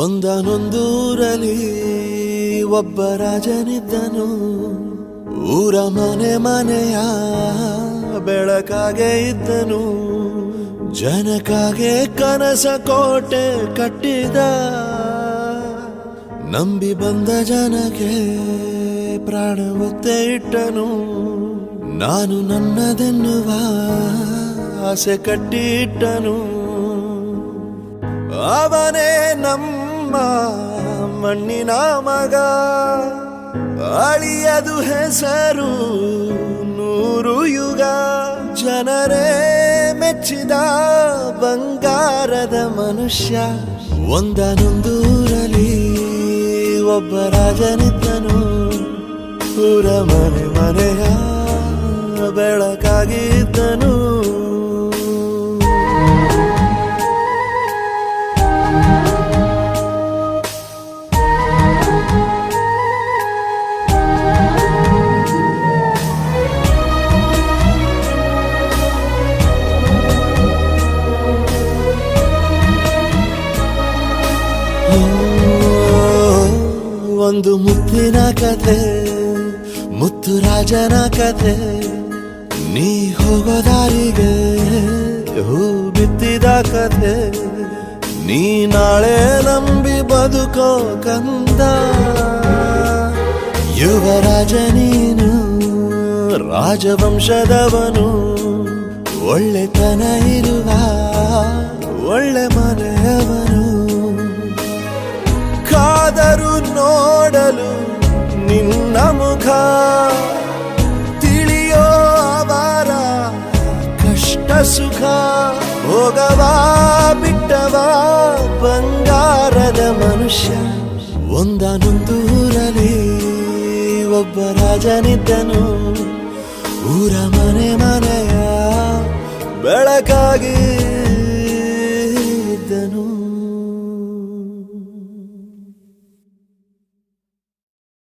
ಒಂದನೊಂದೂರಲ್ಲಿ ಒಬ್ಬ ರಾಜನಿದ್ದನು. ಊರ ಮನೆ ಮನೆಯ ಬೆಳಕಾಗೆ ಇದ್ದನು. ಜನಕಾಗೆ ಕನಸ ಕೋಟೆ ಕಟ್ಟಿದ. ನಂಬಿ ಬಂದ ಜನಕ್ಕೆ ಪ್ರಾಣ ಒತ್ತೆ ಇಟ್ಟನು. ನಾನು ನನ್ನದೆನ್ನುವ ಆಸೆ ಕಟ್ಟಿಟ್ಟನು. ಅವನೇ ನಮ್ಮ ಮಣ್ಣಿನ ಮಗ. ಅಳಿಯದು ಹೆಸರು 100 ಯುಗ. ಜನರೇ ಮೆಚ್ಚಿದ ಬಂಗಾರದ ಮನುಷ್ಯ. ಒಂದನೊಂದೂರಲ್ಲಿ ಒಬ್ಬ ರಾಜನಿದ್ದನು. ಊರ ಮನೆ ಮನೆಯ ಬೆಳಕಾಗಿದ್ದನು. ಒಂದು ಮುತ್ತಿನ ಕಥೆ, ಮುತ್ತು ರಾಜನ ಕಥೆ. ನೀ ಹೋಗೋ ದಾರಿಗೆ ಹೂ ಬಿತ್ತಿದ ಕಥೆ. ನೀ ನಾಳೆ ನಂಬಿ ಬದುಕೋ ಕಂದ. ಯುವರಾಜ ನೀನು, ರಾಜವಂಶದವನು. ಒಳ್ಳೆತನ ಇರುವ ಒಳ್ಳೆ ಮನೆಯವನು. ಕಾದರು ನೋಡಲು ನಿನ್ನ ಮುಖ. ತಿಳಿಯೋ ಅವರ ಕಷ್ಟ ಸುಖ. ಹೋಗವಾ ಬಿಟ್ಟವಾ ಬಂಗಾರದ ಮನುಷ್ಯ. ಒಂದನೊಂದೂರಲ್ಲಿ ಒಬ್ಬ ರಾಜನಿದ್ದನು. ಊರ ಮನೆ ಮನೆಯ ಬೆಳಕಾಗಿ